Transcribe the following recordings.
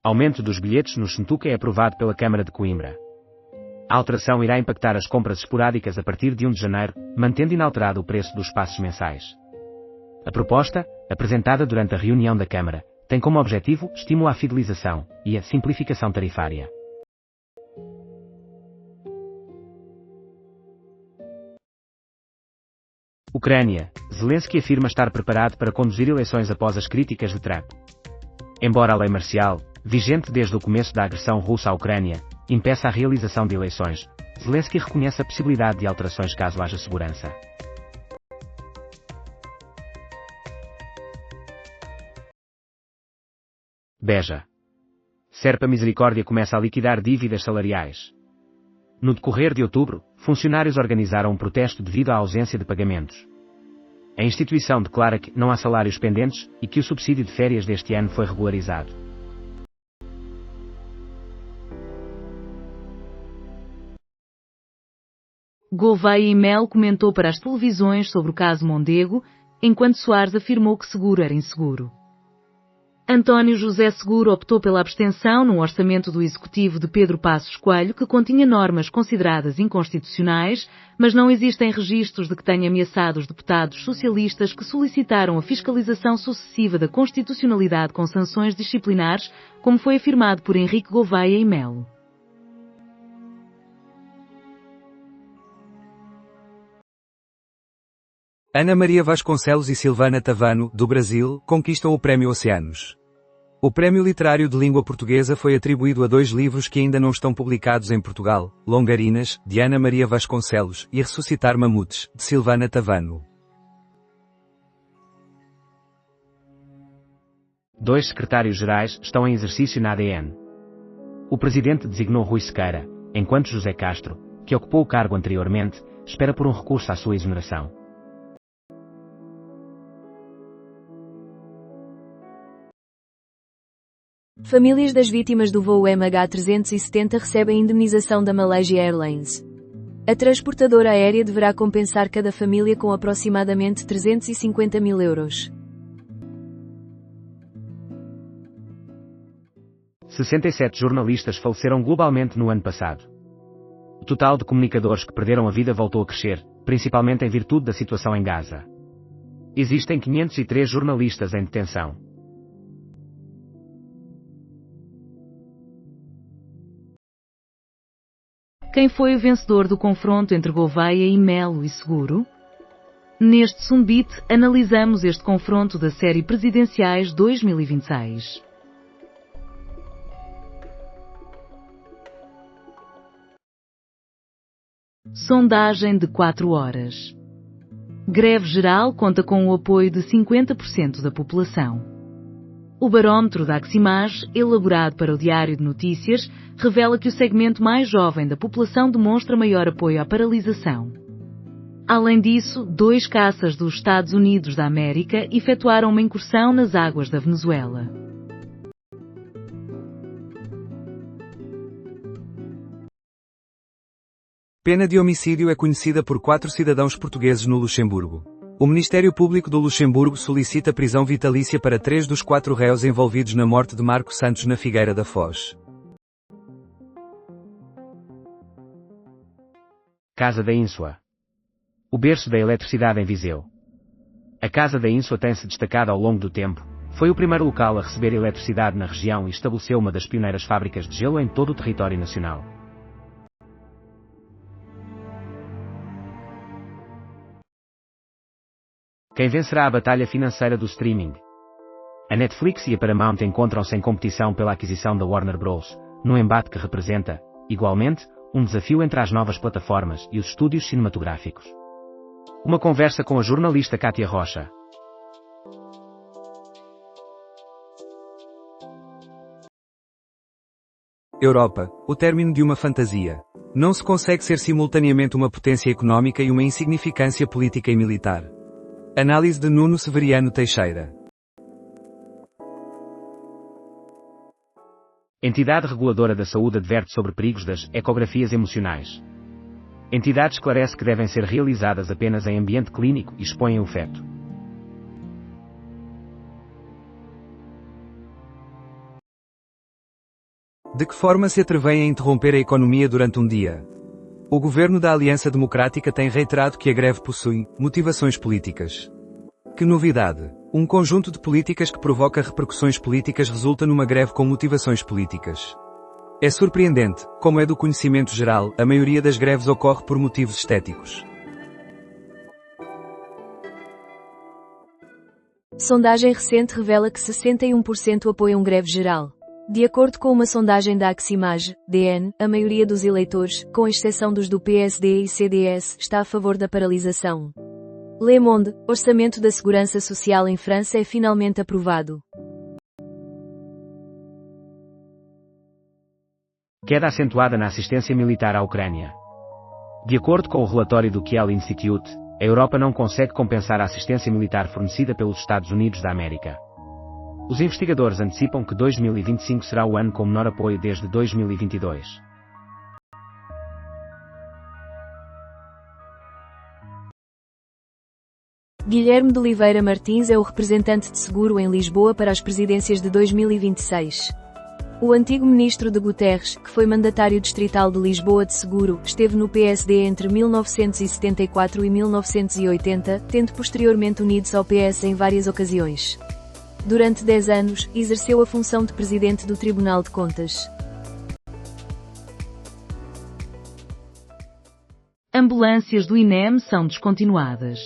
Aumento dos bilhetes no Xuntuca é aprovado pela Câmara de Coimbra. A alteração irá impactar as compras esporádicas a partir de 1 de janeiro, mantendo inalterado o preço dos passes mensais. A proposta, apresentada durante a reunião da Câmara, tem como objetivo estímulo à fidelização e a simplificação tarifária. Ucrânia. Zelensky afirma estar preparado para conduzir eleições após as críticas de Trump. Embora a lei marcial, vigente desde o começo da agressão russa à Ucrânia, impeça a realização de eleições, Zelensky reconhece a possibilidade de alterações caso haja segurança. Beja. Serpa Misericórdia começa a liquidar dívidas salariais. No decorrer de outubro, funcionários organizaram um protesto devido à ausência de pagamentos. A instituição declara que não há salários pendentes e que o subsídio de férias deste ano foi regularizado. Gouveia e Melo comentou para as televisões sobre o caso Mondego, enquanto Soares afirmou que seguro era inseguro. António José Seguro optou pela abstenção no orçamento do Executivo de Pedro Passos Coelho, que continha normas consideradas inconstitucionais, mas não existem registros de que tenha ameaçado os deputados socialistas que solicitaram a fiscalização sucessiva da constitucionalidade com sanções disciplinares, como foi afirmado por Henrique Gouveia e Melo. Ana Maria Vasconcelos e Silvana Tavano, do Brasil, conquistam o Prémio Oceanos. O Prémio Literário de Língua Portuguesa foi atribuído a 2 livros que ainda não estão publicados em Portugal: Longarinas, de Ana Maria Vasconcelos, e Ressuscitar Mamutes, de Silvana Tavano. 2 secretários-gerais estão em exercício na ADN. O presidente designou Rui Sequeira, enquanto José Castro, que ocupou o cargo anteriormente, espera por um recurso à sua exoneração. Famílias das vítimas do voo MH370 recebem indemnização da Malaysia Airlines. A transportadora aérea deverá compensar cada família com aproximadamente 350 mil euros. 67 jornalistas faleceram globalmente no ano passado. O total de comunicadores que perderam a vida voltou a crescer, principalmente em virtude da situação em Gaza. Existem 503 jornalistas em detenção. Quem foi o vencedor do confronto entre Gouveia e Melo e Seguro? Neste Sumbit, analisamos este confronto da série Presidenciais 2026. Sondagem de 4 horas. Greve geral conta com o apoio de 50% da população. O barómetro da Aximage, elaborado para o Diário de Notícias, revela que o segmento mais jovem da população demonstra maior apoio à paralisação. Além disso, 2 caças dos Estados Unidos da América efetuaram uma incursão nas águas da Venezuela. Pena de homicídio é conhecida por 4 cidadãos portugueses no Luxemburgo. O Ministério Público do Luxemburgo solicita prisão vitalícia para 3 dos 4 réus envolvidos na morte de Marco Santos na Figueira da Foz. Casa da Ínsua. O berço da eletricidade em Viseu. A Casa da Ínsua tem-se destacado ao longo do tempo. Foi o primeiro local a receber eletricidade na região e estabeleceu uma das pioneiras fábricas de gelo em todo o território nacional. Quem vencerá a batalha financeira do streaming? A Netflix e a Paramount encontram-se em competição pela aquisição da Warner Bros., num embate que representa, igualmente, um desafio entre as novas plataformas e os estúdios cinematográficos. Uma conversa com a jornalista Kátia Rocha. Europa, o término de uma fantasia. Não se consegue ser simultaneamente uma potência económica e uma insignificância política e militar. Análise de Nuno Severiano Teixeira. Entidade Reguladora da Saúde adverte sobre perigos das ecografias emocionais. Entidade esclarece que devem ser realizadas apenas em ambiente clínico e expõem o feto. De que forma se atrevém a interromper a economia durante um dia? O governo da Aliança Democrática tem reiterado que a greve possui motivações políticas. Que novidade! Um conjunto de políticas que provoca repercussões políticas resulta numa greve com motivações políticas. É surpreendente, como é do conhecimento geral, a maioria das greves ocorre por motivos estéticos. Sondagem recente revela que 61% apoiam greve geral. De acordo com uma sondagem da Aximage, DN, a maioria dos eleitores, com exceção dos do PSD e CDS, está a favor da paralisação. Le Monde, Orçamento da Segurança Social em França é finalmente aprovado. Queda acentuada na assistência militar à Ucrânia. De acordo com o relatório do Kiel Institute, a Europa não consegue compensar a assistência militar fornecida pelos Estados Unidos da América. Os investigadores antecipam que 2025 será o ano com menor apoio desde 2022. Guilherme de Oliveira Martins é o representante de seguro em Lisboa para as presidências de 2026. O antigo ministro de Guterres, que foi mandatário distrital de Lisboa de Seguro, esteve no PSD entre 1974 e 1980, tendo posteriormente unido-se ao PS em várias ocasiões. Durante 10 anos, exerceu a função de presidente do Tribunal de Contas. Ambulâncias do INEM são descontinuadas.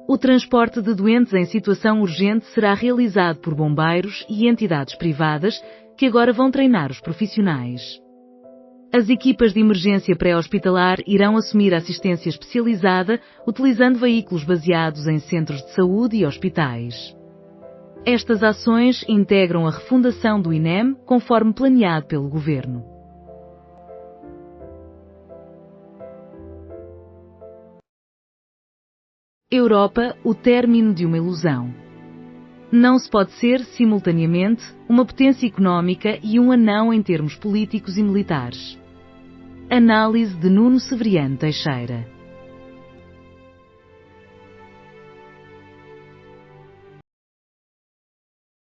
O transporte de doentes em situação urgente será realizado por bombeiros e entidades privadas, que agora vão treinar os profissionais. As equipas de emergência pré-hospitalar irão assumir assistência especializada, utilizando veículos baseados em centros de saúde e hospitais. Estas ações integram a refundação do INEM, conforme planeado pelo Governo. Europa, o término de uma ilusão. Não se pode ser, simultaneamente, uma potência económica e um anão em termos políticos e militares. Análise de Nuno Severiano Teixeira.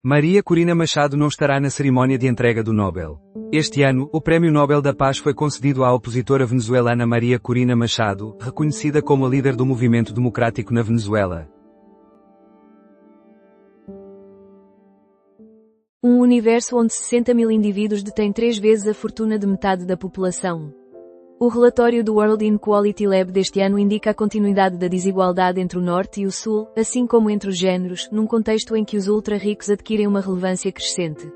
Maria Corina Machado não estará na cerimónia de entrega do Nobel. Este ano, o Prémio Nobel da Paz foi concedido à opositora venezuelana Maria Corina Machado, reconhecida como a líder do movimento democrático na Venezuela. Um universo onde 60 mil indivíduos detêm 3 vezes a fortuna de metade da população. O relatório do World Inequality Lab deste ano indica a continuidade da desigualdade entre o Norte e o Sul, assim como entre os géneros, num contexto em que os ultra-ricos adquirem uma relevância crescente.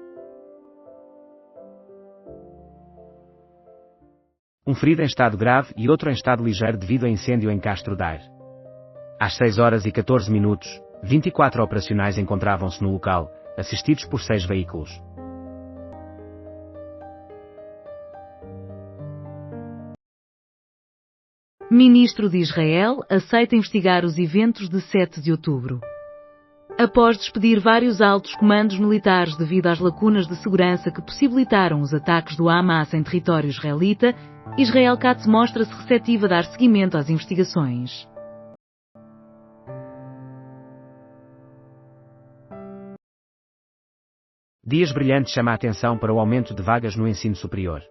Um ferido em estado grave e outro em estado ligeiro devido a incêndio em Castro Daire. Às 6 horas e 14 minutos, 24 operacionais encontravam-se no local, assistidos por 6 veículos. Ministro de Israel aceita investigar os eventos de 7 de outubro. Após despedir vários altos comandos militares devido às lacunas de segurança que possibilitaram os ataques do Hamas em território israelita, Israel Katz mostra-se receptiva a dar seguimento às investigações. Dias Brilhante chama a atenção para o aumento de vagas no ensino superior.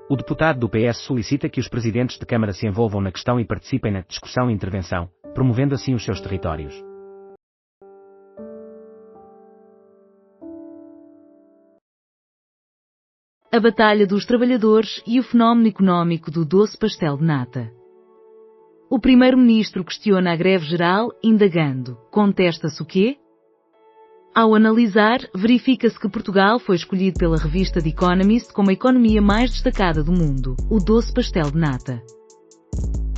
O deputado do PS solicita que os presidentes de Câmara se envolvam na questão e participem na discussão e intervenção, promovendo assim os seus territórios. A batalha dos trabalhadores e o fenómeno económico do doce pastel de nata. O primeiro-ministro questiona a greve geral, indagando: contesta-se o quê? Ao analisar, verifica-se que Portugal foi escolhido pela revista The Economist como a economia mais destacada do mundo, o doce pastel de nata.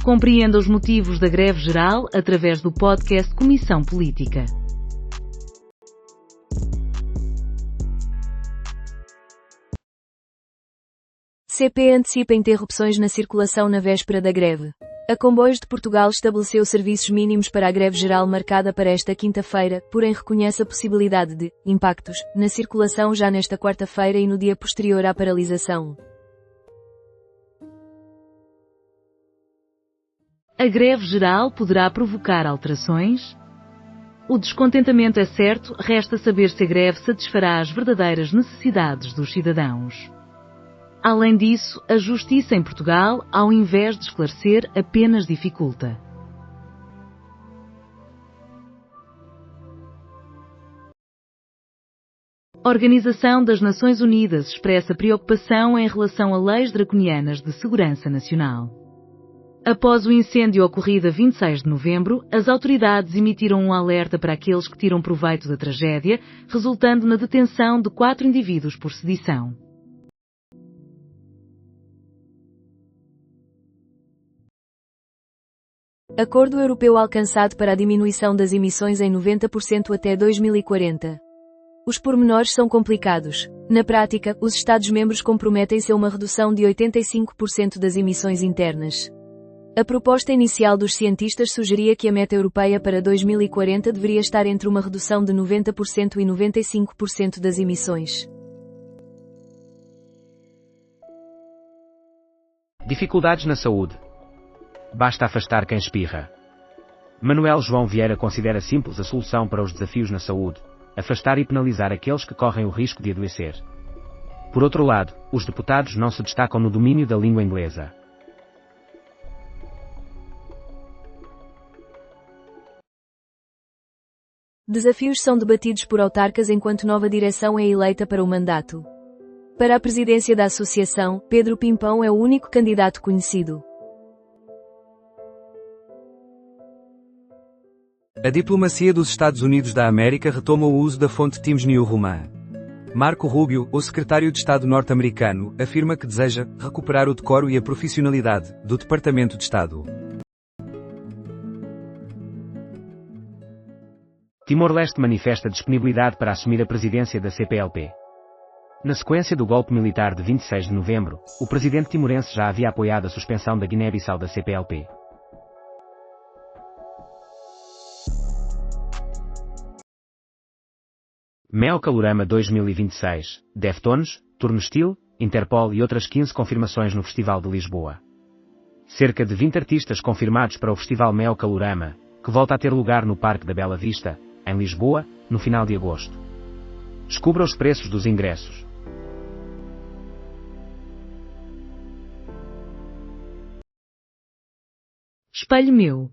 Compreenda os motivos da greve geral através do podcast Comissão Política. CP antecipa interrupções na circulação na véspera da greve. A Comboios de Portugal estabeleceu serviços mínimos para a greve geral marcada para esta quinta-feira, porém reconhece a possibilidade de impactos na circulação já nesta quarta-feira e no dia posterior à paralisação. A greve geral poderá provocar alterações? O descontentamento é certo, resta saber se a greve satisfará as verdadeiras necessidades dos cidadãos. Além disso, a justiça em Portugal, ao invés de esclarecer, apenas dificulta. A Organização das Nações Unidas expressa preocupação em relação a leis draconianas de segurança nacional. Após o incêndio ocorrido a 26 de novembro, as autoridades emitiram um alerta para aqueles que tiram proveito da tragédia, resultando na detenção de 4 indivíduos por sedição. Acordo europeu alcançado para a diminuição das emissões em 90% até 2040. Os pormenores são complicados. Na prática, os Estados-membros comprometem-se a uma redução de 85% das emissões internas. A proposta inicial dos cientistas sugeria que a meta europeia para 2040 deveria estar entre uma redução de 90% e 95% das emissões. Dificuldades na saúde. Basta afastar quem espirra. Manuel João Vieira considera simples a solução para os desafios na saúde: afastar e penalizar aqueles que correm o risco de adoecer. Por outro lado, os deputados não se destacam no domínio da língua inglesa. Desafios são debatidos por autarcas enquanto nova direção é eleita para o mandato. Para a presidência da associação, Pedro Pimpão é o único candidato conhecido. A diplomacia dos Estados Unidos da América retoma o uso da fonte Times New Roman. Marco Rubio, o secretário de Estado norte-americano, afirma que deseja recuperar o decoro e a profissionalidade do Departamento de Estado. Timor-Leste manifesta disponibilidade para assumir a presidência da CPLP. Na sequência do golpe militar de 26 de novembro, o presidente timorense já havia apoiado a suspensão da Guiné-Bissau da CPLP. Mel Calorama 2026, Deftones, Turnestile, Interpol e outras 15 confirmações no Festival de Lisboa. Cerca de 20 artistas confirmados para o Festival Mel Calorama, que volta a ter lugar no Parque da Bela Vista, em Lisboa, no final de agosto. Descubra os preços dos ingressos. Espelho meu,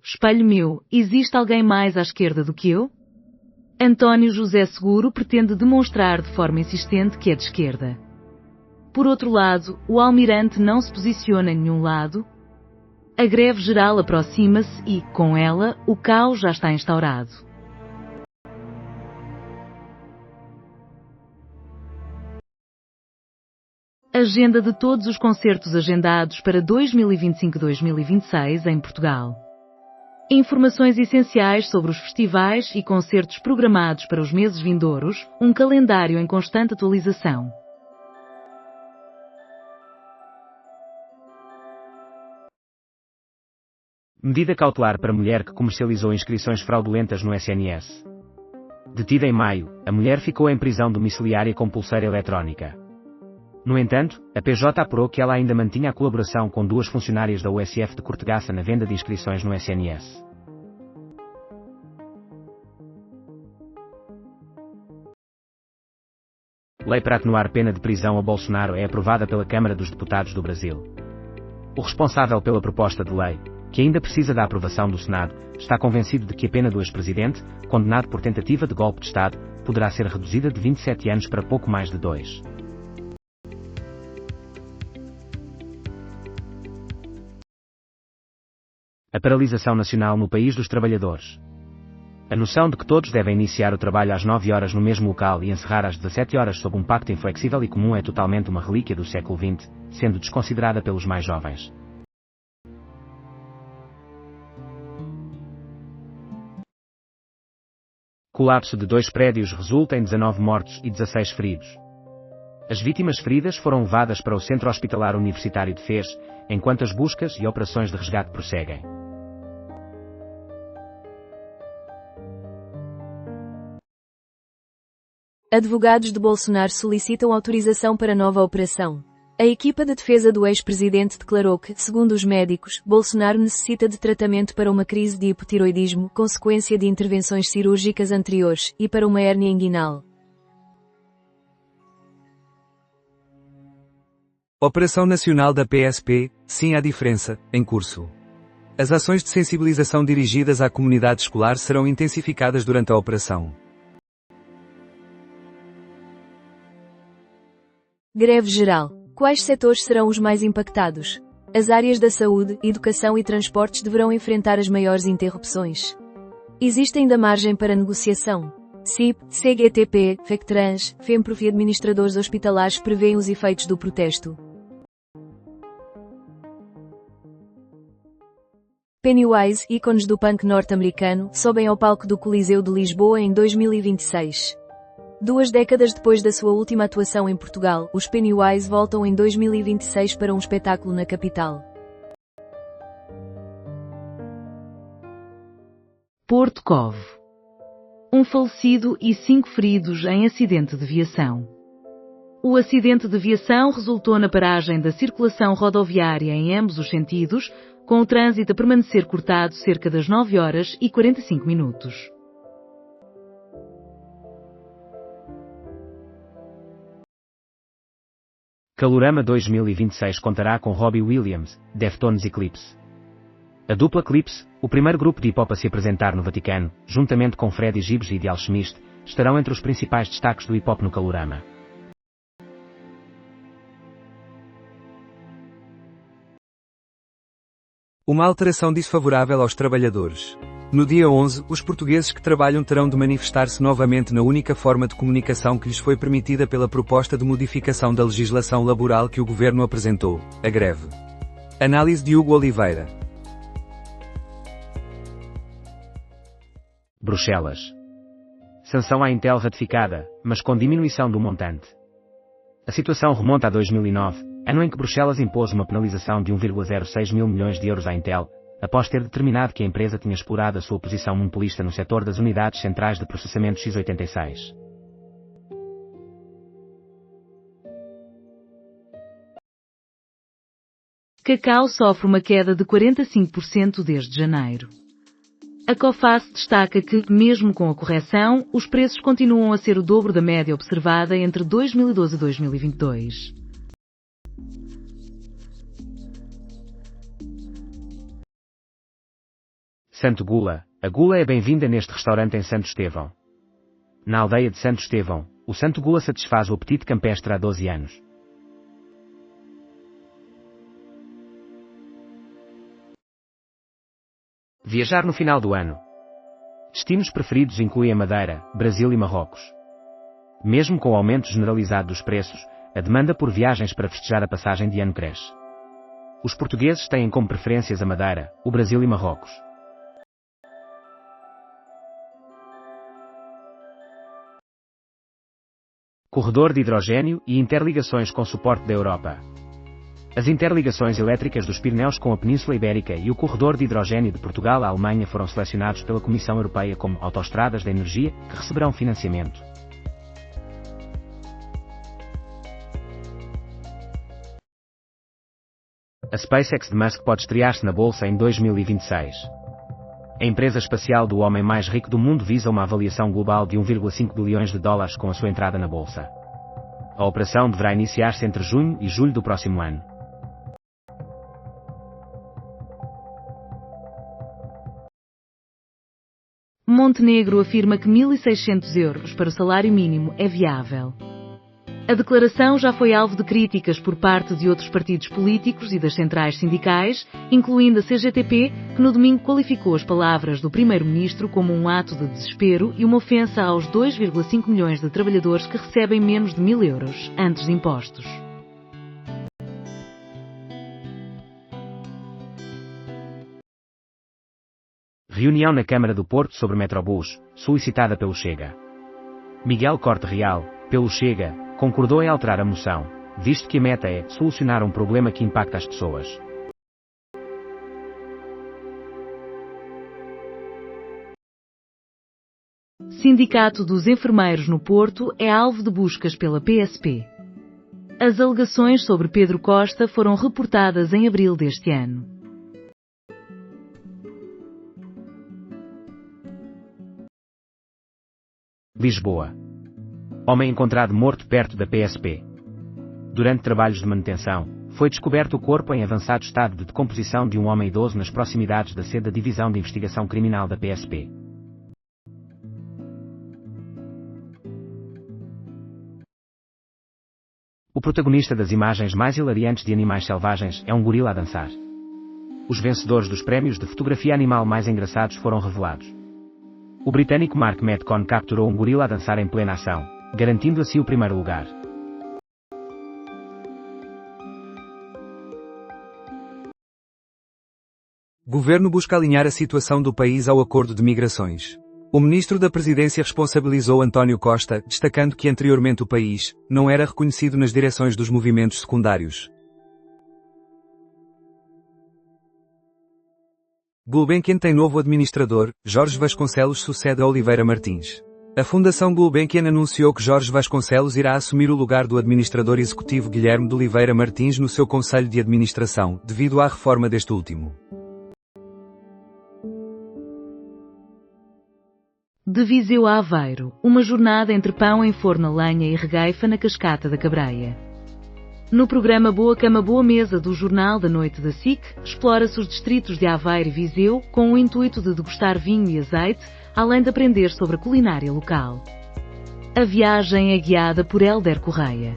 existe alguém mais à esquerda do que eu? António José Seguro pretende demonstrar de forma insistente que é de esquerda. Por outro lado, o almirante não se posiciona em nenhum lado. A greve geral aproxima-se e, com ela, o caos já está instaurado. Agenda de todos os concertos agendados para 2025-2026 em Portugal. Informações essenciais sobre os festivais e concertos programados para os meses vindouros, um calendário em constante atualização. Medida cautelar para mulher que comercializou inscrições fraudulentas no SNS. Detida em maio, a mulher ficou em prisão domiciliária com pulseira eletrónica. No entanto, a PJ apurou que ela ainda mantinha a colaboração com 2 funcionárias da USF de Cortegaça na venda de inscrições no SNS. Lei para atenuar pena de prisão a Bolsonaro é aprovada pela Câmara dos Deputados do Brasil. O responsável pela proposta de lei, que ainda precisa da aprovação do Senado, está convencido de que a pena do ex-presidente, condenado por tentativa de golpe de Estado, poderá ser reduzida de 27 anos para pouco mais de 2. A paralisação nacional no país dos trabalhadores. A noção de que todos devem iniciar o trabalho às 9 horas no mesmo local e encerrar às 17 horas sob um pacto inflexível e comum é totalmente uma relíquia do século XX, sendo desconsiderada pelos mais jovens. Colapso de 2 prédios resulta em 19 mortos e 16 feridos. As vítimas feridas foram levadas para o Centro Hospitalar Universitário de Fez, enquanto as buscas e operações de resgate prosseguem. Advogados de Bolsonaro solicitam autorização para nova operação. A equipa de defesa do ex-presidente declarou que, segundo os médicos, Bolsonaro necessita de tratamento para uma crise de hipotiroidismo, consequência de intervenções cirúrgicas anteriores, e para uma hérnia inguinal. Operação Nacional da PSP, Sim à Diferença, em curso. As ações de sensibilização dirigidas à comunidade escolar serão intensificadas durante a operação. Greve geral. Quais setores serão os mais impactados? As áreas da saúde, educação e transportes deverão enfrentar as maiores interrupções. Existe ainda margem para negociação. CIP, CGTP, FECTRANS, FEMPROF e administradores hospitalares prevêem os efeitos do protesto. Pennywise, ícones do punk norte-americano, sobem ao palco do Coliseu de Lisboa em 2026. 2 décadas depois da sua última atuação em Portugal, os Pennywise voltam em 2026 para um espetáculo na capital. Porto Covo. Um falecido e 5 feridos em acidente de viação. O acidente de viação resultou na paragem da circulação rodoviária em ambos os sentidos, com o trânsito a permanecer cortado cerca das 9 horas e 45 minutos. Calorama 2026 contará com Robbie Williams, Deftones e Clipse. A dupla Clipse, o primeiro grupo de hip-hop a se apresentar no Vaticano, juntamente com Freddie Gibbs e The Alchemist, estarão entre os principais destaques do hip-hop no Calorama. Uma alteração desfavorável aos trabalhadores. No dia 11, os portugueses que trabalham terão de manifestar-se novamente na única forma de comunicação que lhes foi permitida pela proposta de modificação da legislação laboral que o governo apresentou, a greve. Análise de Hugo Oliveira. Bruxelas. Sanção à Intel ratificada, mas com diminuição do montante. A situação remonta a 2009, ano em que Bruxelas impôs uma penalização de 1,06 mil milhões de euros à Intel, após ter determinado que a empresa tinha explorado a sua posição monopolista no setor das unidades centrais de processamento x86. Cacau sofre uma queda de 45% desde janeiro. A COFACE destaca que, mesmo com a correção, os preços continuam a ser o dobro da média observada entre 2012 e 2022. Santo Gula. A gula é bem-vinda neste restaurante em Santo Estevão. Na aldeia de Santo Estevão, o Santo Gula satisfaz o apetite campestre há 12 anos. Viajar no final do ano. Destinos preferidos incluem a Madeira, Brasil e Marrocos. Mesmo com o aumento generalizado dos preços, a demanda por viagens para festejar a passagem de ano cresce. Os portugueses têm como preferências a Madeira, o Brasil e Marrocos. Corredor de hidrogênio e interligações com suporte da Europa. As interligações elétricas dos Pirineus com a Península Ibérica e o corredor de hidrogênio de Portugal à Alemanha foram selecionados pela Comissão Europeia como autoestradas da energia que receberão financiamento. A SpaceX de Musk pode estrear-se na bolsa em 2026. A empresa espacial do homem mais rico do mundo visa uma avaliação global de 1,5 bilhões de dólares com a sua entrada na bolsa. A operação deverá iniciar-se entre junho e julho do próximo ano. Montenegro afirma que 1.600 euros para o salário mínimo é viável. A declaração já foi alvo de críticas por parte de outros partidos políticos e das centrais sindicais, incluindo a CGTP, que no domingo qualificou as palavras do primeiro-ministro como um ato de desespero e uma ofensa aos 2,5 milhões de trabalhadores que recebem menos de 1.000 euros, antes de impostos. Reunião na Câmara do Porto sobre Metrobus, solicitada pelo Chega. Miguel Corte Real, pelo Chega, concordou em alterar a moção, visto que a meta é solucionar um problema que impacta as pessoas. Sindicato dos Enfermeiros no Porto é alvo de buscas pela PSP. As alegações sobre Pedro Costa foram reportadas em abril deste ano. Lisboa. Homem encontrado morto perto da PSP. Durante trabalhos de manutenção, foi descoberto o corpo em avançado estado de decomposição de um homem idoso nas proximidades da sede da Divisão de Investigação Criminal da PSP. O protagonista das imagens mais hilariantes de animais selvagens é um gorila a dançar. Os vencedores dos prémios de fotografia animal mais engraçados foram revelados. O britânico Mark Metcon capturou um gorila a dançar em plena ação, garantindo assim o primeiro lugar. Governo busca alinhar a situação do país ao acordo de migrações. O ministro da Presidência responsabilizou António Costa, destacando que anteriormente o país não era reconhecido nas direções dos movimentos secundários. Gulbenkian tem novo administrador, Jorge Vasconcelos sucede a Oliveira Martins. A Fundação Gulbenkian anunciou que Jorge Vasconcelos irá assumir o lugar do administrador executivo Guilherme de Oliveira Martins no seu conselho de administração, devido à reforma deste último. De Viseu a Aveiro, uma jornada entre pão em forno a lenha e regueifa na Cascata da Cabreia. No programa Boa Cama Boa Mesa do Jornal da Noite da SIC, explora-se os distritos de Aveiro e Viseu com o intuito de degustar vinho e azeite, além de aprender sobre a culinária local. A viagem é guiada por Hélder Correia.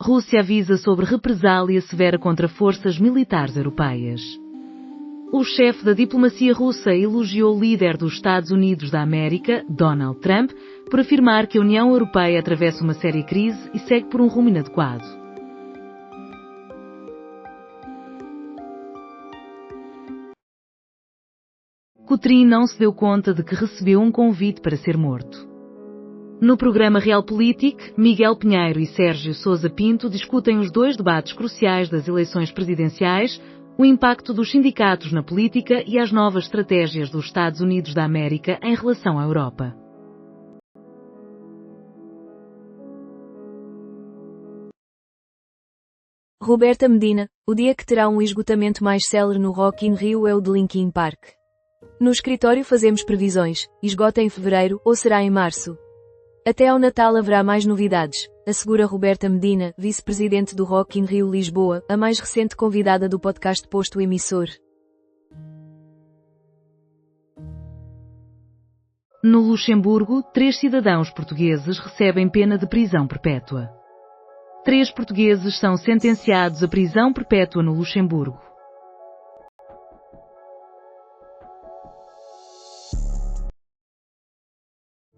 Rússia avisa sobre represália severa contra forças militares europeias. O chefe da diplomacia russa elogiou o líder dos Estados Unidos da América, Donald Trump, por afirmar que a União Europeia atravessa uma séria crise e segue por um rumo inadequado. Coutrinho não se deu conta de que recebeu um convite para ser morto. No programa Realpolitik, Miguel Pinheiro e Sérgio Sousa Pinto discutem os dois debates cruciais das eleições presidenciais, o impacto dos sindicatos na política e as novas estratégias dos Estados Unidos da América em relação à Europa. Roberta Medina, o dia que terá um esgotamento mais célere no Rock in Rio é o de Linkin Park. No escritório fazemos previsões, esgota em fevereiro ou será em março. Até ao Natal haverá mais novidades, assegura Roberta Medina, vice-presidente do Rock in Rio Lisboa, a mais recente convidada do podcast Posto Emissor. No Luxemburgo, 3 cidadãos portugueses recebem pena de prisão perpétua. 3 portugueses são sentenciados à prisão perpétua no Luxemburgo.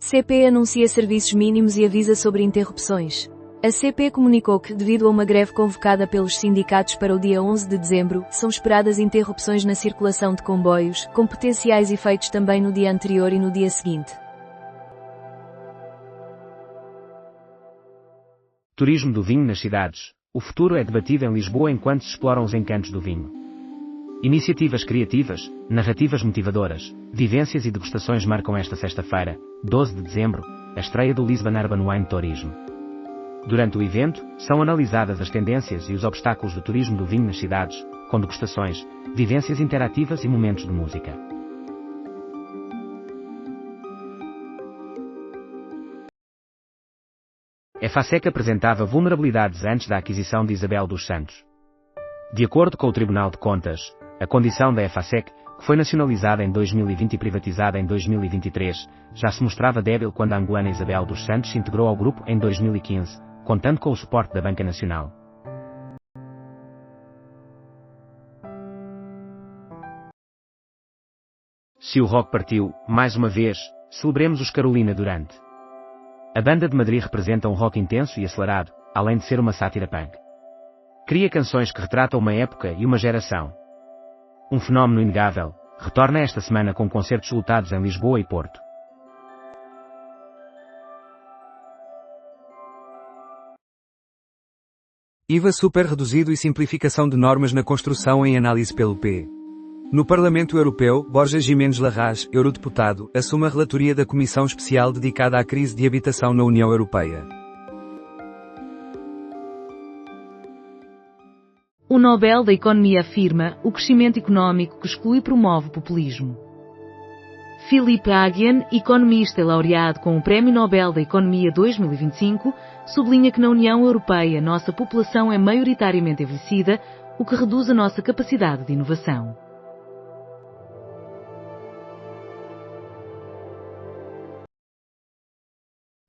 CP anuncia serviços mínimos e avisa sobre interrupções. A CP comunicou que, devido a uma greve convocada pelos sindicatos para o dia 11 de dezembro, são esperadas interrupções na circulação de comboios, com potenciais efeitos também no dia anterior e no dia seguinte. Turismo do vinho nas cidades. O futuro é debatido em Lisboa enquanto se exploram os encantos do vinho. Iniciativas criativas, narrativas motivadoras, vivências e degustações marcam esta sexta-feira, 12 de dezembro, a estreia do Lisbon Urban Wine Tourism. Durante o evento, são analisadas as tendências e os obstáculos do turismo do vinho nas cidades, com degustações, vivências interativas e momentos de música. A FASEC apresentava vulnerabilidades antes da aquisição de Isabel dos Santos. De acordo com o Tribunal de Contas, a condição da FASEC, que foi nacionalizada em 2020 e privatizada em 2023, já se mostrava débil quando a angolana Isabel dos Santos se integrou ao grupo em 2015, contando com o suporte da Banca Nacional. Se o rock partiu, mais uma vez, celebremos os Carolina Durante. A banda de Madrid representa um rock intenso e acelerado, além de ser uma sátira punk. Cria canções que retratam uma época e uma geração. Um fenómeno inegável, retorna esta semana com concertos lotados em Lisboa e Porto. IVA super reduzido e simplificação de normas na construção em análise pelo P. No Parlamento Europeu, Borja Jiménez Larraz, eurodeputado, assume a relatoria da Comissão Especial dedicada à crise de habitação na União Europeia. O Nobel da Economia afirma: o crescimento económico que exclui promove o populismo. Philippe Aghian, economista e laureado com o Prémio Nobel da Economia 2025, sublinha que na União Europeia nossa população é maioritariamente envelhecida, o que reduz a nossa capacidade de inovação.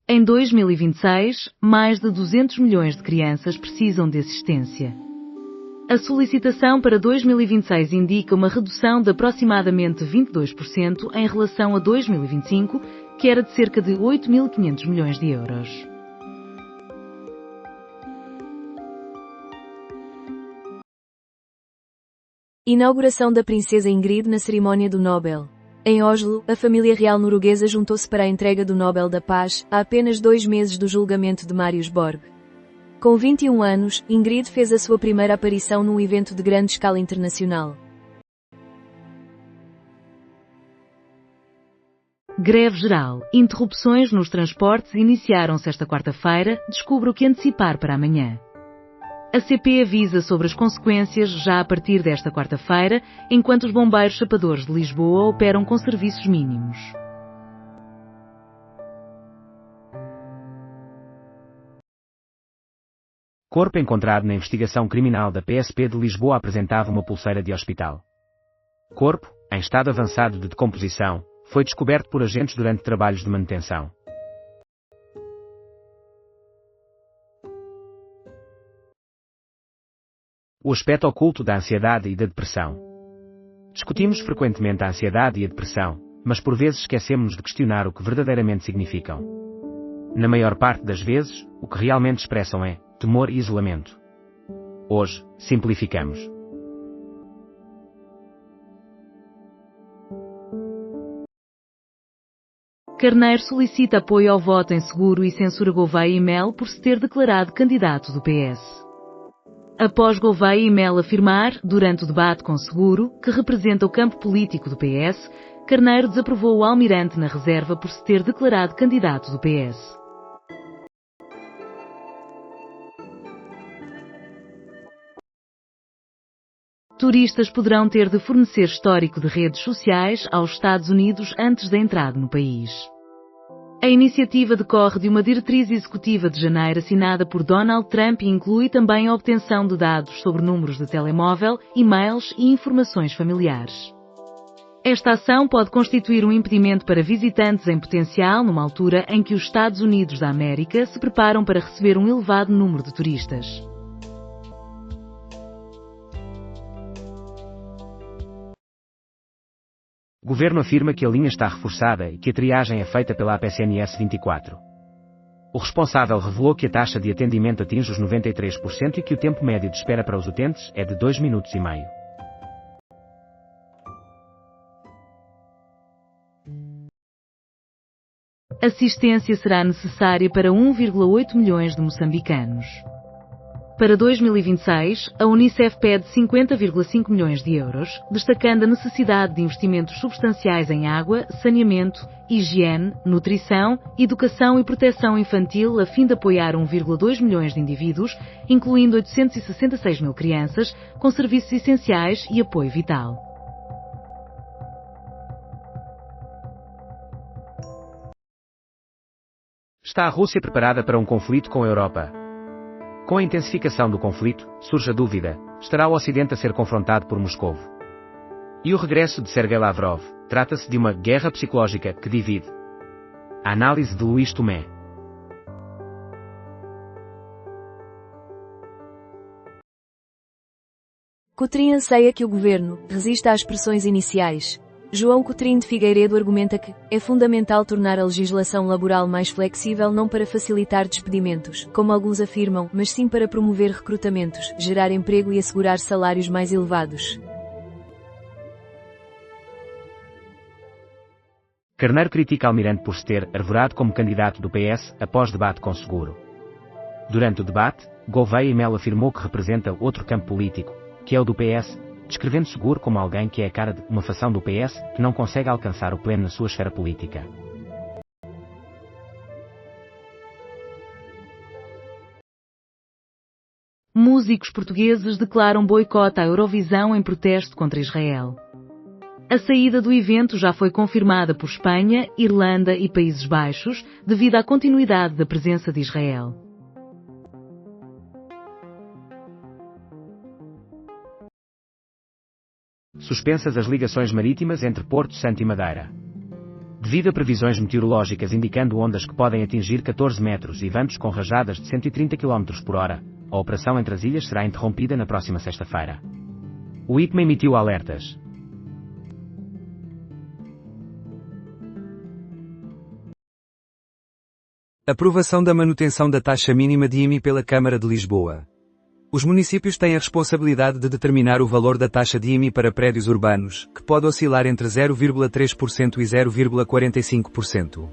Em 2026, mais de 200 milhões de crianças precisam de assistência. A solicitação para 2026 indica uma redução de aproximadamente 22% em relação a 2025, que era de cerca de 8.500 milhões de euros. Inauguração da Princesa Ingrid na cerimónia do Nobel. Em Oslo, a família real norueguesa juntou-se para a entrega do Nobel da Paz, a apenas 2 meses do julgamento de Marius Borg. Com 21 anos, Ingrid fez a sua primeira aparição num evento de grande escala internacional. Greve geral. Interrupções nos transportes iniciaram-se esta quarta-feira, descubra o que antecipar para amanhã. A CP avisa sobre as consequências já a partir desta quarta-feira, enquanto os bombeiros chapadores de Lisboa operam com serviços mínimos. Corpo encontrado na investigação criminal da PSP de Lisboa apresentava uma pulseira de hospital. Corpo, em estado avançado de decomposição, foi descoberto por agentes durante trabalhos de manutenção. O aspecto oculto da ansiedade e da depressão. Discutimos frequentemente a ansiedade e a depressão, mas por vezes esquecemos de questionar o que verdadeiramente significam. Na maior parte das vezes, o que realmente expressam é temor e isolamento. Hoje, simplificamos. Carneiro solicita apoio ao voto em Seguro e censura Gouveia e Mel por se ter declarado candidato do PS. Após Gouveia e Mel afirmar, durante o debate com Seguro, que representa o campo político do PS, Carneiro desaprovou o almirante na reserva por se ter declarado candidato do PS. Turistas poderão ter de fornecer histórico de redes sociais aos Estados Unidos antes da entrada no país. A iniciativa decorre de uma diretriz executiva de janeiro assinada por Donald Trump e inclui também a obtenção de dados sobre números de telemóvel, e-mails e informações familiares. Esta ação pode constituir um impedimento para visitantes em potencial numa altura em que os Estados Unidos da América se preparam para receber um elevado número de turistas. O governo afirma que a linha está reforçada e que a triagem é feita pela APCNS 24. O responsável revelou que a taxa de atendimento atinge os 93% e que o tempo médio de espera para os utentes é de 2 minutos e meio. Assistência será necessária para 1,8 milhões de moçambicanos. Para 2026, a Unicef pede 50,5 milhões de euros, destacando a necessidade de investimentos substanciais em água, saneamento, higiene, nutrição, educação e proteção infantil a fim de apoiar 1,2 milhões de indivíduos, incluindo 866 mil crianças, com serviços essenciais e apoio vital. Está a Rússia preparada para um conflito com a Europa? Com a intensificação do conflito, surge a dúvida, estará o Ocidente a ser confrontado por Moscovo? E o regresso de Sergei Lavrov, trata-se de uma guerra psicológica que divide. A análise de Luís Tomé. Coutrinho anseia que o governo resista às pressões iniciais. João Coutrinho de Figueiredo argumenta que é fundamental tornar a legislação laboral mais flexível não para facilitar despedimentos, como alguns afirmam, mas sim para promover recrutamentos, gerar emprego e assegurar salários mais elevados. Carneiro critica Almirante por se ter arvorado como candidato do PS após debate com Seguro. Durante o debate, Gouveia e Mel afirmou que representa outro campo político, que é o do PS, descrevendo Seguro como alguém que é a cara de uma facção do PS que não consegue alcançar o pleno na sua esfera política. Músicos portugueses declaram boicote à Eurovisão em protesto contra Israel. A saída do evento já foi confirmada por Espanha, Irlanda e Países Baixos, devido à continuidade da presença de Israel. Suspensas as ligações marítimas entre Porto Santo e Madeira. Devido a previsões meteorológicas indicando ondas que podem atingir 14 metros e ventos com rajadas de 130 km por hora, a operação entre as ilhas será interrompida na próxima sexta-feira. O IPMA emitiu alertas. Aprovação da manutenção da taxa mínima de IMI pela Câmara de Lisboa. Os municípios têm a responsabilidade de determinar o valor da taxa de IMI para prédios urbanos, que pode oscilar entre 0,3% e 0,45%.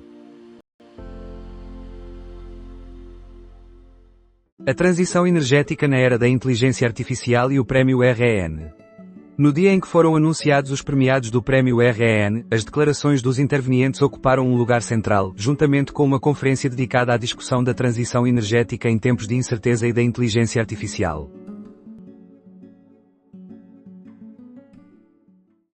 A transição energética na era da inteligência artificial e o Prémio REN. No dia em que foram anunciados os premiados do Prémio REN, as declarações dos intervenientes ocuparam um lugar central, juntamente com uma conferência dedicada à discussão da transição energética em tempos de incerteza e da inteligência artificial.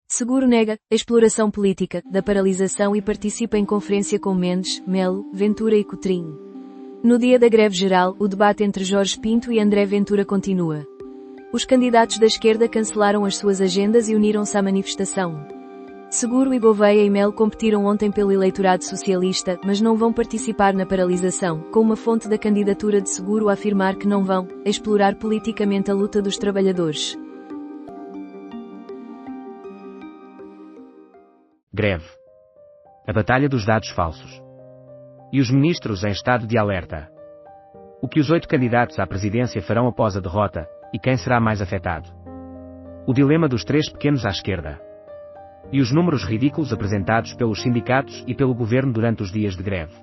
Seguro nega a exploração política da paralisação e participa em conferência com Mendes, Melo, Ventura e Cotrim. No dia da greve geral, o debate entre Jorge Pinto e André Ventura continua. Os candidatos da esquerda cancelaram as suas agendas e uniram-se à manifestação. Seguro e Gouveia e Melo competiram ontem pelo eleitorado socialista, mas não vão participar na paralisação, com uma fonte da candidatura de Seguro a afirmar que não vão explorar politicamente a luta dos trabalhadores. Greve. A batalha dos dados falsos. E os ministros em estado de alerta. O que os 8 candidatos à presidência farão após a derrota, e quem será mais afetado? O dilema dos 3 pequenos à esquerda. E os números ridículos apresentados pelos sindicatos e pelo governo durante os dias de greve.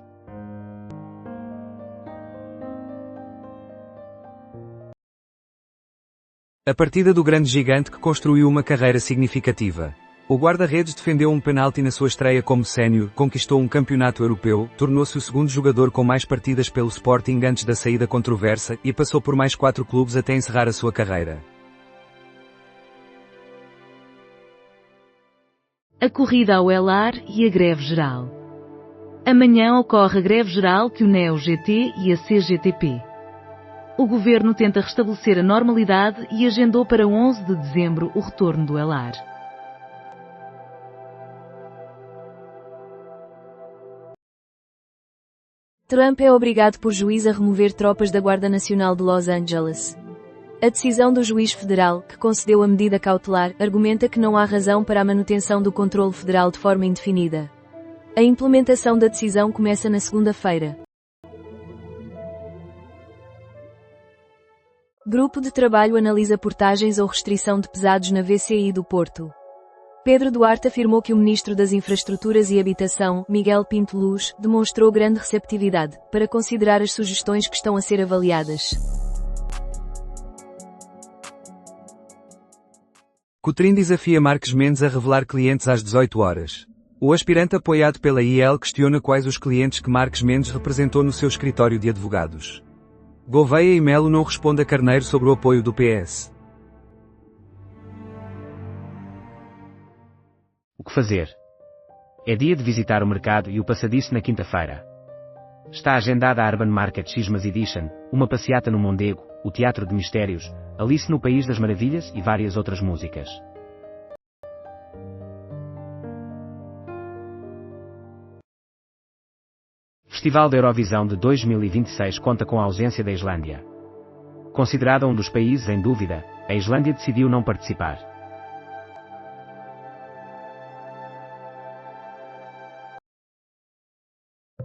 A partida do grande gigante que construiu uma carreira significativa. O guarda-redes defendeu um penalti na sua estreia como sénior, conquistou um campeonato europeu, tornou-se o segundo jogador com mais partidas pelo Sporting antes da saída controversa e passou por mais 4 clubes até encerrar a sua carreira. A corrida ao Elar e a greve geral. Amanhã ocorre a greve geral que une a UGT e a CGTP. O governo tenta restabelecer a normalidade e agendou para 11 de dezembro o retorno do Elar. Trump é obrigado por juiz a remover tropas da Guarda Nacional de Los Angeles. A decisão do juiz federal, que concedeu a medida cautelar, argumenta que não há razão para a manutenção do controle federal de forma indefinida. A implementação da decisão começa na segunda-feira. Grupo de trabalho analisa portagens ou restrição de pesados na VCI do Porto. Pedro Duarte afirmou que o Ministro das Infraestruturas e Habitação, Miguel Pinto Luz, demonstrou grande receptividade para considerar as sugestões que estão a ser avaliadas. Cotrim desafia Marques Mendes a revelar clientes às 18 horas. O aspirante apoiado pela IEL questiona quais os clientes que Marques Mendes representou no seu escritório de advogados. Gouveia e Melo não responde a Carneiro sobre o apoio do PS. O que fazer? É dia de visitar o mercado e o passadiço na quinta-feira. Está agendada a Urban Market Xmas Edition, uma passeata no Mondego, o Teatro de Mistérios, Alice no País das Maravilhas e várias outras músicas. Festival da Eurovisão de 2026 conta com a ausência da Islândia. Considerada um dos países em dúvida, a Islândia decidiu não participar.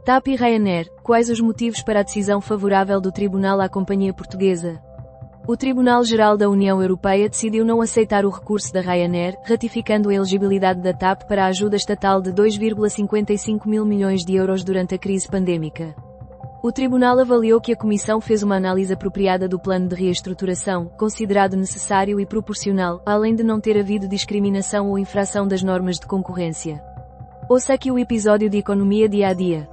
TAP e Ryanair, quais os motivos para a decisão favorável do Tribunal à companhia portuguesa? O Tribunal-Geral da União Europeia decidiu não aceitar o recurso da Ryanair, ratificando a elegibilidade da TAP para a ajuda estatal de 2,55 mil milhões de euros durante a crise pandêmica. O Tribunal avaliou que a Comissão fez uma análise apropriada do plano de reestruturação, considerado necessário e proporcional, além de não ter havido discriminação ou infração das normas de concorrência. Ouça aqui o episódio de Economia Dia a Dia.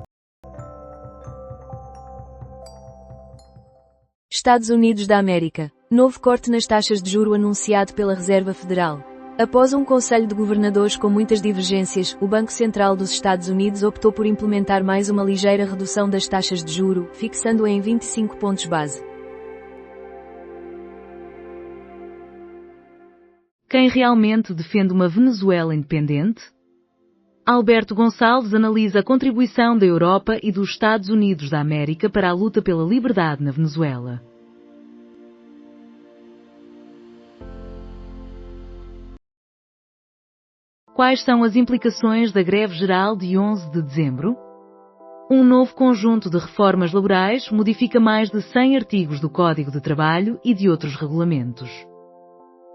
Estados Unidos da América. Novo corte nas taxas de juro anunciado pela Reserva Federal. Após um conselho de governadores com muitas divergências, o Banco Central dos Estados Unidos optou por implementar mais uma ligeira redução das taxas de juro, fixando-a em 25 pontos base. Quem realmente defende uma Venezuela independente? Alberto Gonçalves analisa a contribuição da Europa e dos Estados Unidos da América para a luta pela liberdade na Venezuela. Quais são as implicações da greve geral de 11 de dezembro? Um novo conjunto de reformas laborais modifica mais de 100 artigos do Código de Trabalho e de outros regulamentos.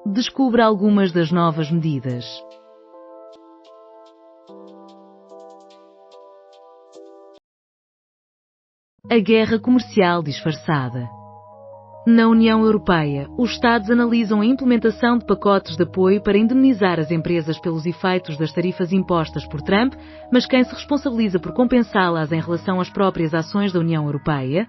Descubra algumas das novas medidas. A guerra comercial disfarçada. Na União Europeia, os Estados analisam a implementação de pacotes de apoio para indemnizar as empresas pelos efeitos das tarifas impostas por Trump, mas quem se responsabiliza por compensá-las em relação às próprias ações da União Europeia?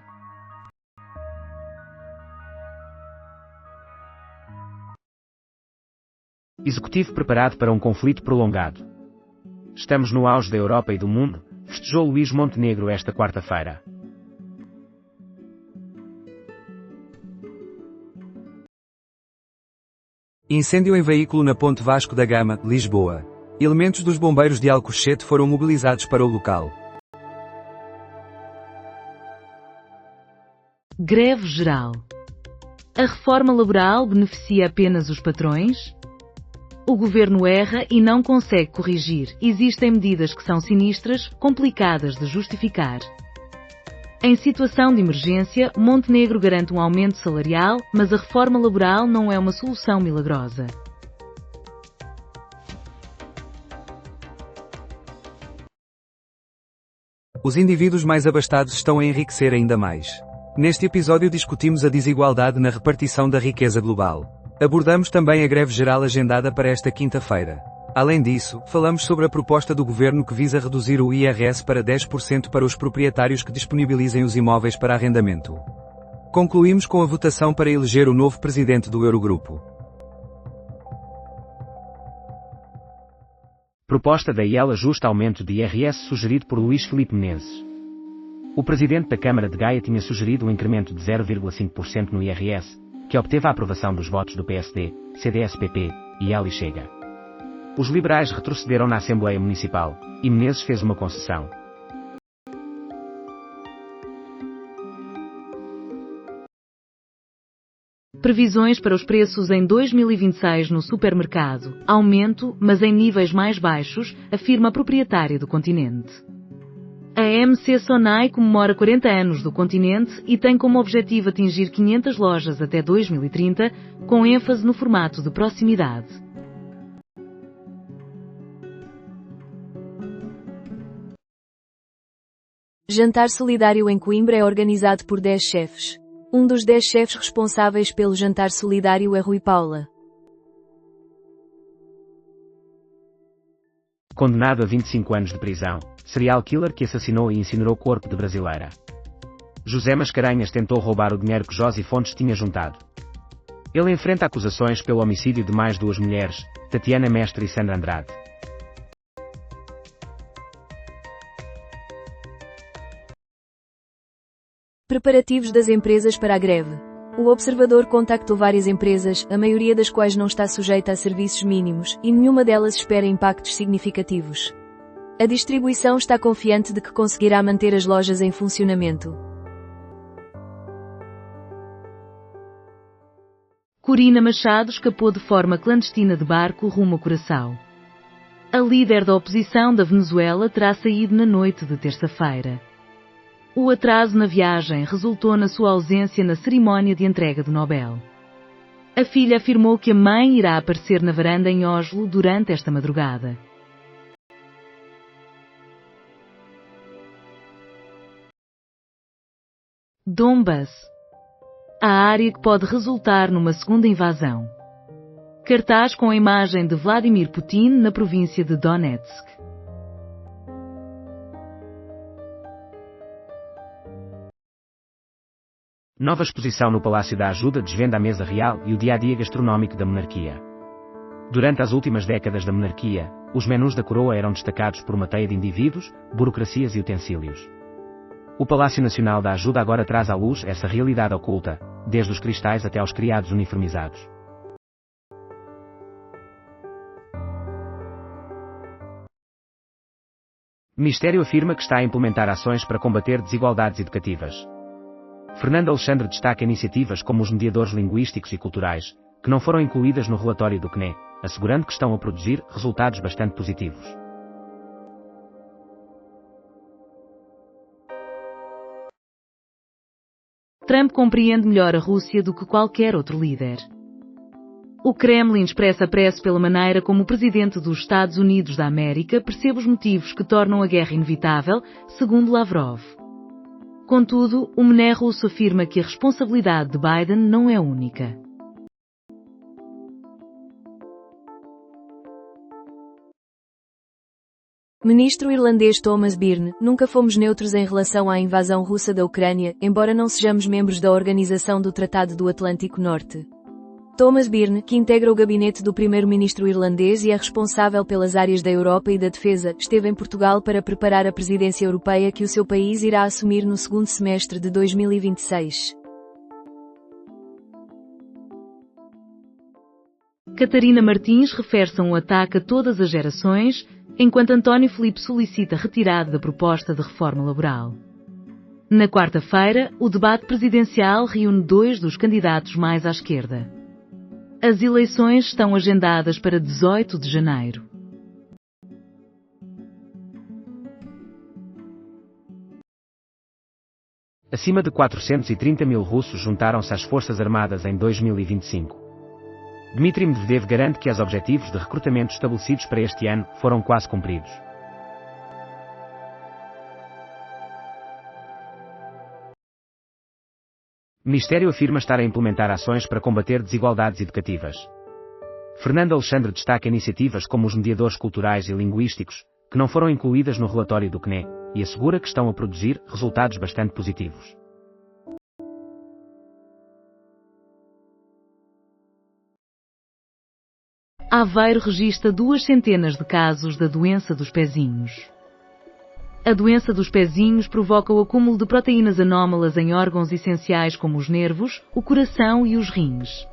Executivo preparado para um conflito prolongado. Estamos no auge da Europa e do mundo, festejou Luís Montenegro esta quarta-feira. Incêndio em veículo na Ponte Vasco da Gama, Lisboa. Elementos dos bombeiros de Alcochete foram mobilizados para o local. Greve geral. A reforma laboral beneficia apenas os patrões? O governo erra e não consegue corrigir. Existem medidas que são sinistras, complicadas de justificar. Em situação de emergência, Montenegro garante um aumento salarial, mas a reforma laboral não é uma solução milagrosa. Os indivíduos mais abastados estão a enriquecer ainda mais. Neste episódio discutimos a desigualdade na repartição da riqueza global. Abordamos também a greve geral agendada para esta quinta-feira. Além disso, falamos sobre a proposta do governo que visa reduzir o IRS para 10% para os proprietários que disponibilizem os imóveis para arrendamento. Concluímos com a votação para eleger o novo presidente do Eurogrupo. Proposta da IEL ajusta aumento de IRS sugerido por Luís Filipe Menezes. O presidente da Câmara de Gaia tinha sugerido um incremento de 0,5% no IRS, que obteve a aprovação dos votos do PSD, CDS-PP, IEL e Chega. Os liberais retrocederam na Assembleia Municipal, e Menezes fez uma concessão. Previsões para os preços em 2026 no supermercado. Aumento, mas em níveis mais baixos, afirma a proprietária do Continente. A MC Sonai comemora 40 anos do Continente e tem como objetivo atingir 500 lojas até 2030, com ênfase no formato de proximidade. Jantar solidário em Coimbra é organizado por 10 chefes. Um dos 10 chefes responsáveis pelo jantar solidário é Rui Paula. Condenado a 25 anos de prisão, serial killer que assassinou e incinerou corpo de brasileira. José Mascarenhas tentou roubar o dinheiro que Josi Fontes tinha juntado. Ele enfrenta acusações pelo homicídio de mais 2 mulheres, Tatiana Mestre e Sandra Andrade. Preparativos das empresas para a greve. O observador contactou várias empresas, a maioria das quais não está sujeita a serviços mínimos, e nenhuma delas espera impactos significativos. A distribuição está confiante de que conseguirá manter as lojas em funcionamento. Corina Machado escapou de forma clandestina de barco rumo a Curaçao. A líder da oposição da Venezuela terá saído na noite de terça-feira. O atraso na viagem resultou na sua ausência na cerimónia de entrega do Nobel. A filha afirmou que a mãe irá aparecer na varanda em Oslo durante esta madrugada. Donbass. A área que pode resultar numa segunda invasão. Cartaz com a imagem de Vladimir Putin na província de Donetsk. Nova exposição no Palácio da Ajuda desvenda a mesa real e o dia-a-dia gastronómico da monarquia. Durante as últimas décadas da monarquia, os menus da coroa eram destacados por uma teia de indivíduos, burocracias e utensílios. O Palácio Nacional da Ajuda agora traz à luz essa realidade oculta, desde os cristais até aos criados uniformizados. Ministério afirma que está a implementar ações para combater desigualdades educativas. Fernando Alexandre destaca iniciativas como os mediadores linguísticos e culturais, que não foram incluídas no relatório do CNE, assegurando que estão a produzir resultados bastante positivos. Trump compreende melhor a Rússia do que qualquer outro líder. O Kremlin expressa apreço pela maneira como o presidente dos Estados Unidos da América percebe os motivos que tornam a guerra inevitável, segundo Lavrov. Contudo, o mené russo afirma que a responsabilidade de Biden não é única. Ministro irlandês Thomas Byrne: nunca fomos neutros em relação à invasão russa da Ucrânia, embora não sejamos membros da Organização do Tratado do Atlântico Norte. Thomas Byrne, que integra o gabinete do primeiro-ministro irlandês e é responsável pelas áreas da Europa e da Defesa, esteve em Portugal para preparar a presidência europeia que o seu país irá assumir no segundo semestre de 2026. Catarina Martins refere-se a um ataque a todas as gerações, enquanto António Filipe solicita retirada da proposta de reforma laboral. Na quarta-feira, o debate presidencial reúne dois dos candidatos mais à esquerda. As eleições estão agendadas para 18 de janeiro. Acima de 430 mil russos juntaram-se às Forças Armadas em 2025. Dmitry Medvedev garante que os objetivos de recrutamento estabelecidos para este ano foram quase cumpridos. O Ministério afirma estar a implementar ações para combater desigualdades educativas. Fernando Alexandre destaca iniciativas como os mediadores culturais e linguísticos, que não foram incluídas no relatório do CNE, e assegura que estão a produzir resultados bastante positivos. Aveiro registra 200 de casos da doença dos pezinhos. A doença dos pezinhos provoca o acúmulo de proteínas anómalas em órgãos essenciais como os nervos, o coração e os rins.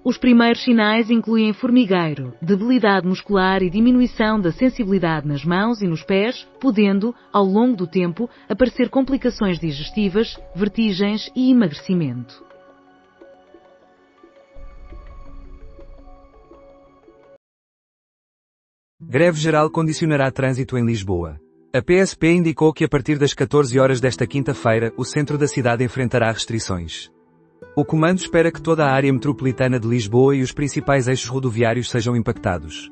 Os primeiros sinais incluem formigueiro, debilidade muscular e diminuição da sensibilidade nas mãos e nos pés, podendo, ao longo do tempo, aparecer complicações digestivas, vertigens e emagrecimento. Greve geral condicionará trânsito em Lisboa. A PSP indicou que a partir das 14 horas desta quinta-feira, o centro da cidade enfrentará restrições. O comando espera que toda a área metropolitana de Lisboa e os principais eixos rodoviários sejam impactados.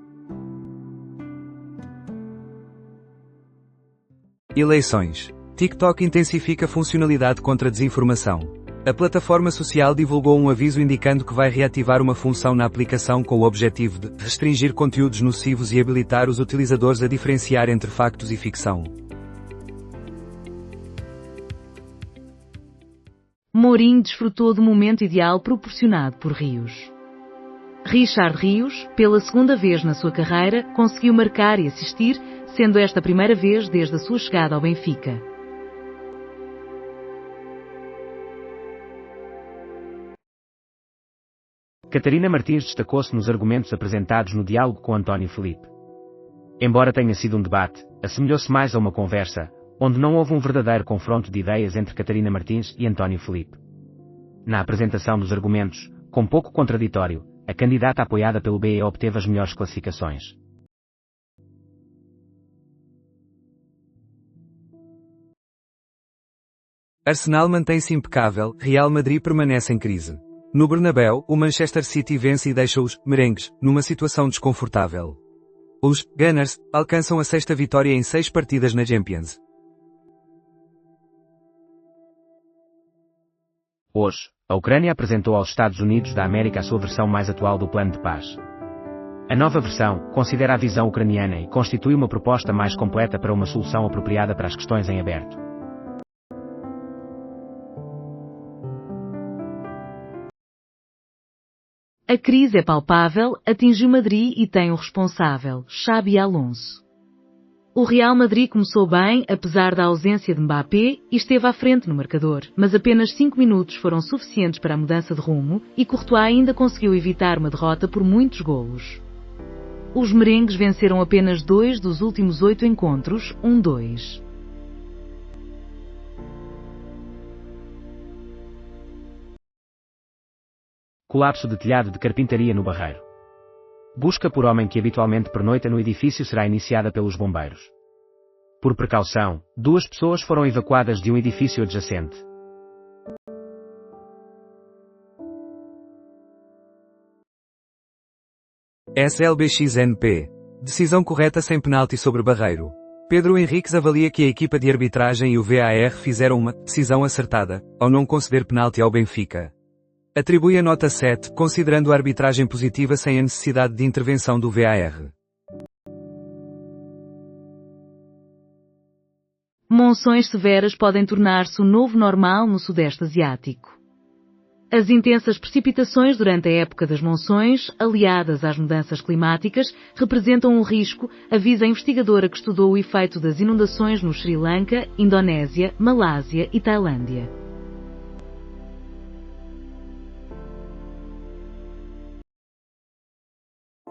Eleições. TikTok intensifica funcionalidade contra a desinformação. A plataforma social divulgou um aviso indicando que vai reativar uma função na aplicação com o objetivo de restringir conteúdos nocivos e habilitar os utilizadores a diferenciar entre factos e ficção. Mourinho desfrutou do momento ideal proporcionado por Rios. Richard Rios, pela segunda vez na sua carreira, conseguiu marcar e assistir, sendo esta a primeira vez desde a sua chegada ao Benfica. Catarina Martins destacou-se nos argumentos apresentados no diálogo com António Filipe. Embora tenha sido um debate, assemelhou-se mais a uma conversa, onde não houve um verdadeiro confronto de ideias entre Catarina Martins e António Filipe. Na apresentação dos argumentos, com pouco contraditório, a candidata apoiada pelo BE obteve as melhores classificações. Arsenal mantém-se impecável, Real Madrid permanece em crise. No Bernabéu, o Manchester City vence e deixa os merengues numa situação desconfortável. Os Gunners alcançam a 6ª vitória em 6 partidas na Champions. Hoje, a Ucrânia apresentou aos Estados Unidos da América a sua versão mais atual do plano de paz. A nova versão considera a visão ucraniana e constitui uma proposta mais completa para uma solução apropriada para as questões em aberto. A A crise é palpável, atingiu Madrid e tem um responsável, Xabi Alonso. O Real Madrid começou bem, apesar da ausência de Mbappé, e esteve à frente no marcador, mas apenas 5 minutos foram suficientes para a mudança de rumo, e Courtois ainda conseguiu evitar uma derrota por muitos golos. Os merengues venceram apenas 2 dos últimos 8 encontros, 1-2. Colapso de telhado de carpintaria no Barreiro. Busca por homem que habitualmente pernoita no edifício será iniciada pelos bombeiros. Por precaução, 2 pessoas foram evacuadas de um edifício adjacente. SLBXNP. Decisão correta sem penalti sobre Barreiro. Pedro Henriques avalia que a equipa de arbitragem e o VAR fizeram uma decisão acertada, ao não conceder penalti ao Benfica. Atribui a nota 7, considerando a arbitragem positiva sem a necessidade de intervenção do VAR. Monções severas podem tornar-se o novo normal no Sudeste Asiático. As intensas precipitações durante a época das monções, aliadas às mudanças climáticas, representam um risco, avisa a investigadora que estudou o efeito das inundações no Sri Lanka, Indonésia, Malásia e Tailândia.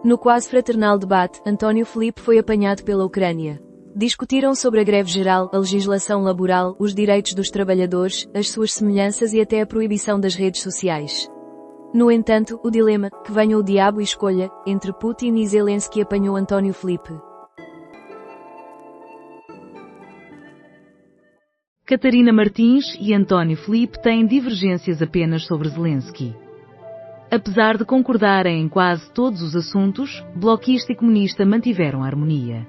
No quase fraternal debate, António Filipe foi apanhado pela Ucrânia. Discutiram sobre a greve geral, a legislação laboral, os direitos dos trabalhadores, as suas semelhanças e até a proibição das redes sociais. No entanto, o dilema, que venha o diabo e escolha, entre Putin e Zelensky apanhou António Filipe. Catarina Martins e António Filipe têm divergências apenas sobre Zelensky. Apesar de concordarem em quase todos os assuntos, bloquista e comunista mantiveram a harmonia.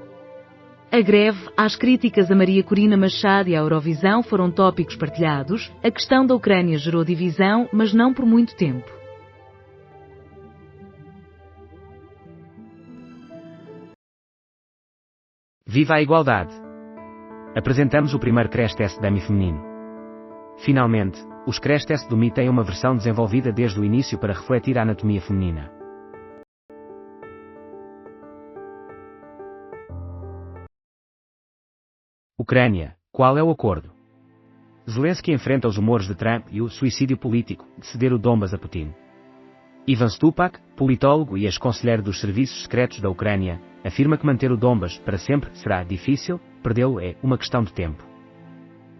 A greve, as críticas a Maria Corina Machado e à Eurovisão foram tópicos partilhados, a questão da Ucrânia gerou divisão, mas não por muito tempo. Viva a igualdade! Apresentamos o primeiro crash test dummy feminino. Finalmente, os crash test dummy têm uma versão desenvolvida desde o início para refletir a anatomia feminina. Ucrânia, qual é o acordo? Zelensky enfrenta os humores de Trump e o suicídio político de ceder o Donbas a Putin. Ivan Stupak, politólogo e ex-conselheiro dos serviços secretos da Ucrânia, afirma que manter o Donbas para sempre será difícil, perdê-lo é uma questão de tempo.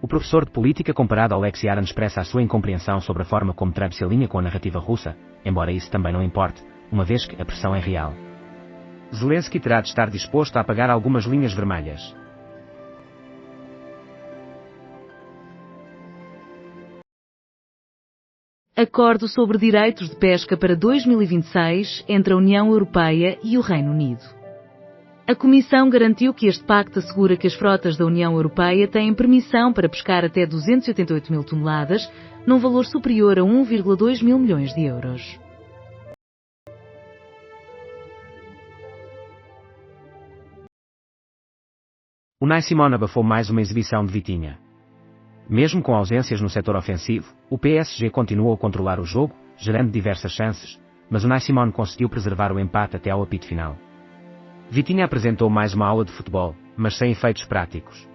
O professor de política comparado Alexei Aran expressa a sua incompreensão sobre a forma como Trump se alinha com a narrativa russa, embora isso também não importe, uma vez que a pressão é real. Zelensky terá de estar disposto a apagar algumas linhas vermelhas. Acordo sobre direitos de pesca para 2026 entre a União Europeia e o Reino Unido. A Comissão garantiu que este pacto assegura que as frotas da União Europeia têm permissão para pescar até 288 mil toneladas, num valor superior a 1,2 mil milhões de euros. Unai Simón abafou mais uma exibição de Vitinha. Mesmo com ausências no setor ofensivo, o PSG continuou a controlar o jogo, gerando diversas chances, mas Unai Simón conseguiu preservar o empate até ao apito final. Vitinha apresentou mais uma aula de futebol, mas sem efeitos práticos.